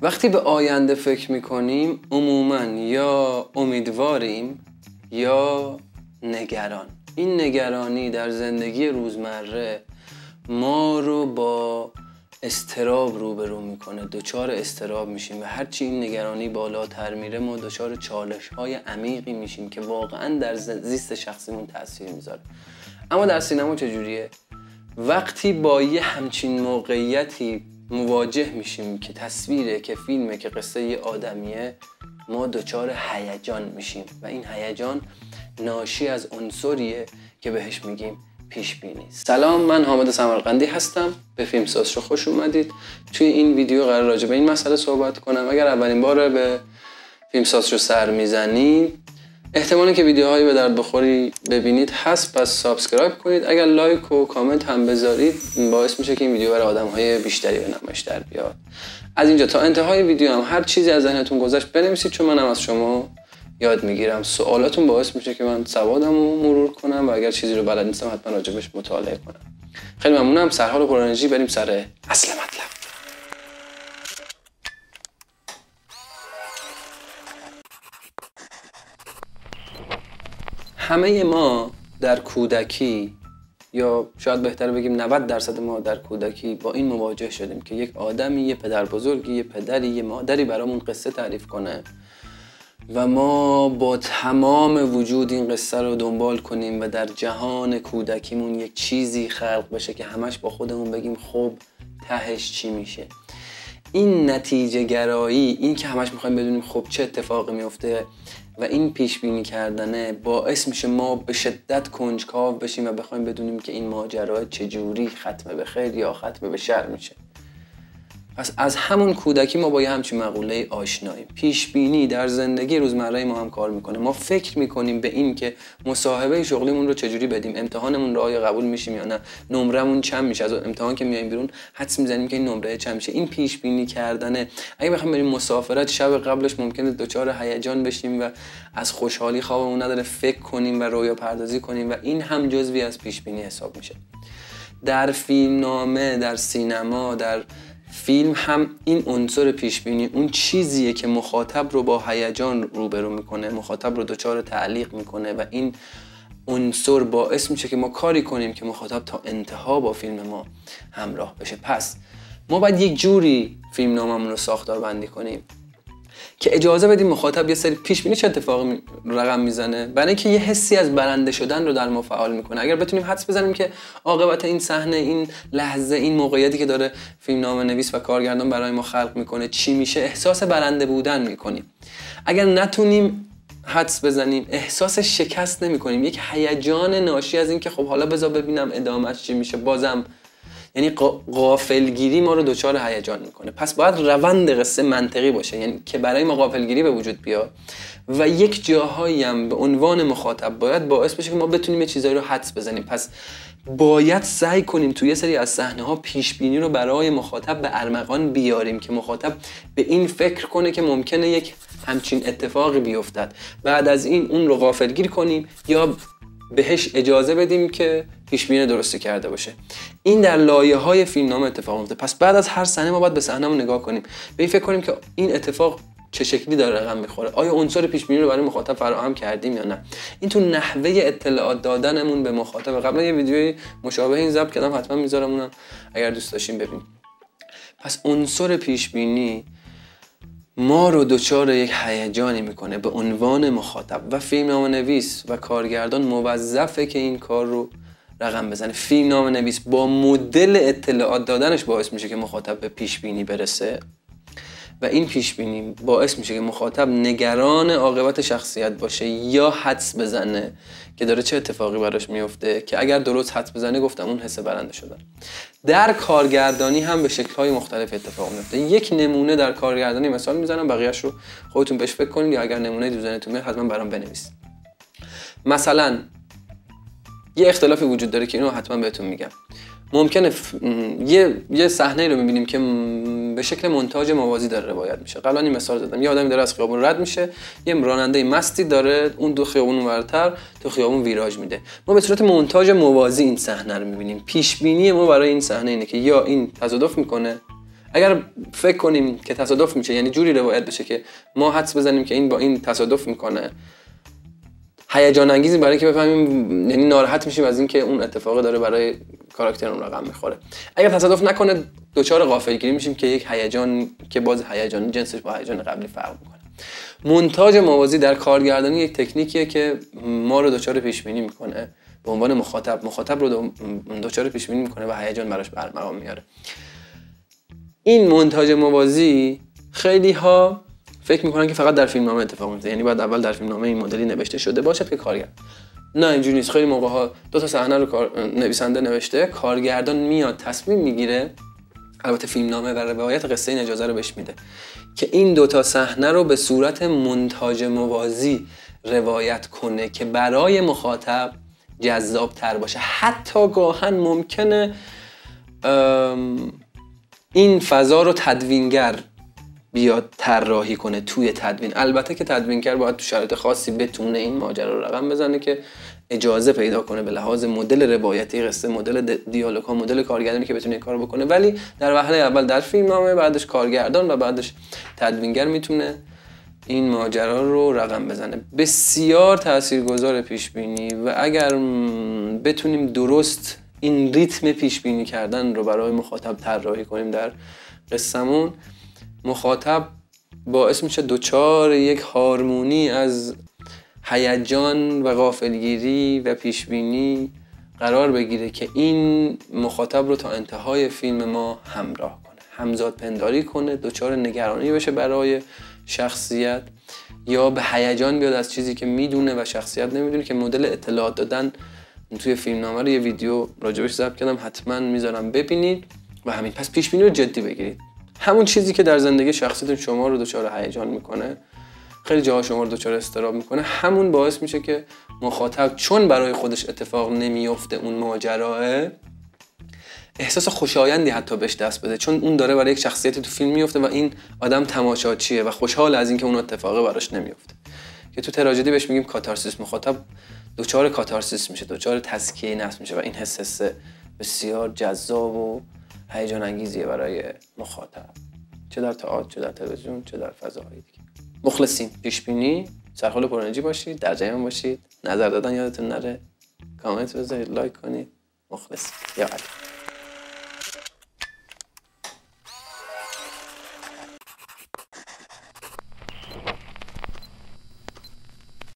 وقتی به آینده فکر میکنیم عموماً یا امیدواریم یا نگران. این نگرانی در زندگی روزمره ما رو با اضطراب روبرو میکنه، دچار اضطراب میشیم و هرچی این نگرانی بالاتر میره ما دچار چالش‌های عمیقی میشیم که واقعاً در زیست شخصیمون تاثیر میذاره. اما در سینما چجوریه؟ وقتی با یه همچین موقعیتی مواجه میشیم که تصویره، که فیلمه، که قصه یه آدمیه، ما دچار هیجان میشیم و این هیجان ناشی از عنصریه که بهش میگیم پیش بینی. سلام، من حامد سمرقندی هستم. به فیلمساز رو خوش اومدید. توی این ویدیو قرار راجع به این مسئله صحبت کنم. اگر اولین بار به فیلمساز رو سر میزنید احتمالی که ویدیوهایی به درد بخوری ببینید هست، پس سابسکرایب کنید. اگر لایک و کامنت هم بذارید باعث میشه که این ویدیو برای آدم‌های بیشتری به نمایش در بیاد. از اینجا تا انتهای ویدیو هم هر چیزی از ذهنتون گذشت بنویسید، چون منم از شما یاد میگیرم. سوالاتون باعث میشه که من سوادمو مرور کنم و اگر چیزی رو بلد نیستم حتما راجبش مطالعه کنم. خیلی ممنونم. سرحال و پر انرژی، بریم سر اصل مطلب. همه ما در کودکی، یا شاید بهتر بگیم 90% ما در کودکی با این مواجه شدیم که یک آدمی، یه پدر بزرگی، یه پدری، یه مادری برامون قصه تعریف کنه و ما با تمام وجود این قصه رو دنبال کنیم و در جهان کودکیمون یک چیزی خلق بشه که همش با خودمون بگیم خب تهش چی میشه. این نتیجه گرایی، این که همش میخوایم بدونیم خب چه اتفاقی میفته و این پیش بینی کردنه باعث میشه ما به شدت کنجکاو بشیم و بخوایم بدونیم که این ماجرا چجوری ختم به خیر یا ختم به شر میشه. پس از همون کودکی ما با یه همچین مقوله آشناییم. پیش بینی در زندگی روزمره ما هم کار میکنه. ما فکر میکنیم به این که مصاحبه شغلیمون رو چجوری بدیم، امتحانمون رو آیا قبول میشیم یا نه، نمرمون چند میشه، از امتحان که میایم بیرون حدس میزنیم که این نمره چند میشه. این پیش بینی کردنه. اگه بخوایم بریم مسافرت، شب قبلش ممکنه دچار هیجان بشیم و از خوشحالی خوابمون نداره فکر کنیم و رویا پردازی کنیم و این هم جزوی از پیش بینی حساب میشه. در فیلمنامه، در سینما، در فیلم هم این عنصر پیش بینی اون چیزیه که مخاطب رو با هیجان روبرو میکنه، مخاطب رو دچار تعلیق میکنه و این عنصر باعث میشه که ما کاری کنیم که مخاطب تا انتها با فیلم ما همراه بشه. پس ما باید یک جوری فیلمنامه‌مون رو ساختار بندی کنیم که اجازه بدیم مخاطب یه سری پیش بینی چه اتفاقی رقم میزنه، برای اینکه یه حسی از برنده شدن رو در ما فعال میکنه. اگر بتونیم حدس بزنیم که عاقبت این صحنه، این لحظه، این موقعیتی که داره فیلمنامه نویس و کارگردان برای ما خلق میکنه چی میشه، احساس برنده بودن میکنیم. اگر نتونیم حدس بزنیم احساس شکست نمیکنیم، یک هیجان ناشی از این که خب حالا بذار ببینم ادامهش چی میشه، بازم، یعنی غافلگیری ما رو دچار هیجان میکنه. پس باید روند قصه منطقی باشه، یعنی که برای ما غافلگیری به وجود بیاد و یک جاهایی هم به عنوان مخاطب باید باعث بشه که ما بتونیم یه چیزایی رو حدس بزنیم. پس باید سعی کنیم توی یه سری از صحنه ها پیش بینی رو برای مخاطب به ارمغان بیاریم که مخاطب به این فکر کنه که ممکنه یک همچین اتفاقی بیفتد. بعد از این اون رو غافلگیر کنیم یا بهش اجازه بدیم که پیش بینی درستی کرده باشه. این در لایه‌های فیلمنامه اتفاق میفته. پس بعد از هر صحنه ما باید به صحنه‌مون نگاه کنیم، به این فکر کنیم که این اتفاق چه شکلی داره رقم میخوره، آیا عنصر پیش بینی رو برای مخاطب فراهم کردیم یا نه. این تو نحوه اطلاعات دادنمون به مخاطب. قبلا یه ویدیوی مشابه این ضبط کردم، حتما میذارم اونم اگر دوست داشتین ببینید. پس عنصر پیش بینی ما رو دچار یک هیجانی میکنه به عنوان مخاطب و فیلمنامه‌نویس و کارگردان موظفه که این کار رو رقم بزنه. فیلمنامه‌نویس با مدل اطلاعات دادنش باعث میشه که مخاطب به پیش بینی برسه و این پیش بینی باعث میشه که مخاطب نگران عاقبت شخصیت باشه یا حدس بزنه که داره چه اتفاقی براش میفته، که اگر درست حدس بزنه گفتم اون حس برنده شدن. در کارگردانی هم به شکل‌های مختلف اتفاق میفته. یک نمونه در کارگردانی مثال میزنم، بقیه‌اش رو خودتون بهش فکر کنید یا اگر نمونه دوزنتون میاد حتما برام بنویسید. مثلا یه اختلافی وجود داره که اینو حتما بهتون میگم. ممکنه یه صحنه رو می‌بینیم که به شکل مونتاژ موازی داره روایت میشه. قبلا این مثال زدم، یه آدمی داره از خیابون رد میشه، یه راننده مستی داره اون دو خیابون اونورتر تو خیابون ویراژ میده. ما به صورت مونتاژ موازی این صحنه رو می‌بینیم. پیش بینی ما برای این صحنه اینه که یا این تصادف میکنه اگر فکر کنیم که تصادف میشه، یعنی جوری روایت بشه که ما حدس بزنیم که این با این تصادف میکنه، هیجان انگیزی برای که بفهمیم، یعنی ناراحت میشیم از اینکه اون اتفاق داره برای کاراکتر اون رقم میخوره. اگر تصادف نکنه دوچار غافلگیری میشیم که یک هیجان که باز هیجان جنسش با هیجان قبلی فرق میکنه. مونتاژ موازی در کارگردانی یک تکنیکیه که ما رو دوچار پیش بینی میکنه به عنوان مخاطب رو دوچار پیش بینی میکنه و هیجان براش برمقام میاره. این مونتاژ موازی خیلی ها فکر میکنن که فقط در فیلمنامه اتفاق میفته، یعنی بعد اول در فیلمنامه این مدلی نوشته شده باشد که کارگردان. نه اینجوری نیست. خیلی موقع ها دو تا صحنه رو نویسنده نوشته، کارگردان میاد تصمیم میگیره، البته فیلمنامه و روایت قصه این اجازه رو بهش میده که این دو تا صحنه رو به صورت مونتاژ موازی روایت کنه که برای مخاطب جذاب تر باشه. حتی گاهن ممکنه این فضا رو تدوینگر بیاد طراحی کنه توی تدوین. البته که تدوینگر باید تو شرایط خاصی بتونه این ماجرا رو رقم بزنه که اجازه پیدا کنه به لحاظ مدل روایتی قصه، مدل دیالوگ ها، مدل کارگردانی که بتونه این کارو بکنه. ولی در وهله اول در فیلمنامه، بعدش کارگردان و بعدش تدوینگر میتونه این ماجرا رو رقم بزنه. بسیار تاثیرگذار پیش بینی و اگر بتونیم درست این ریتم پیش بینی کردن رو برای مخاطب طراحی کنیم در قصه‌مون، مخاطب باعث میشه دوچار یک هارمونی از هیجان و غافلگیری و پیشبینی قرار بگیره که این مخاطب رو تا انتهای فیلم ما همراه کنه، همزاد پنداری کنه، دوچار نگرانی بشه برای شخصیت یا به هیجان بیاد از چیزی که میدونه و شخصیت نمیدونه. که مدل اطلاعات دادن توی فیلمنامه رو یه ویدیو راجبش ضبط کردم، حتما میذارم ببینید و همین. پس پیشبینی رو جدی بگیرید. همون چیزی که در زندگی شخصیتون شما رو دچار هیجان میکنه، خیلی جاها شما رو دچار اضطراب میکنه، همون باعث میشه که مخاطب چون برای خودش اتفاق نمیفته اون ماجراه، احساس خوشایندی حتی بهش دست بده، چون اون داره برای یک شخصیتی تو فیلم میفته و این آدم تماشاچیه و خوشحال از اینکه اون اتفاقه براش نمیفته. که تو تراژدی بهش میگیم کاتارسیس. مخاطب دچار کاتارسیس میشه، دچار تسکیه نفس میشه و این حس بسیار جذاب و هیجان انگیزیه برای مخاطب، چه در تئاتر، چه در تلویزیون، چه در فضاهای دیگه. مخلصیم. پیش بینی، سرحال پرانرژی باشید، در جریان باشید، نظر دادن یادتون نره، کامنت بذارید، لایک کنید. مخلصیم. یا علی.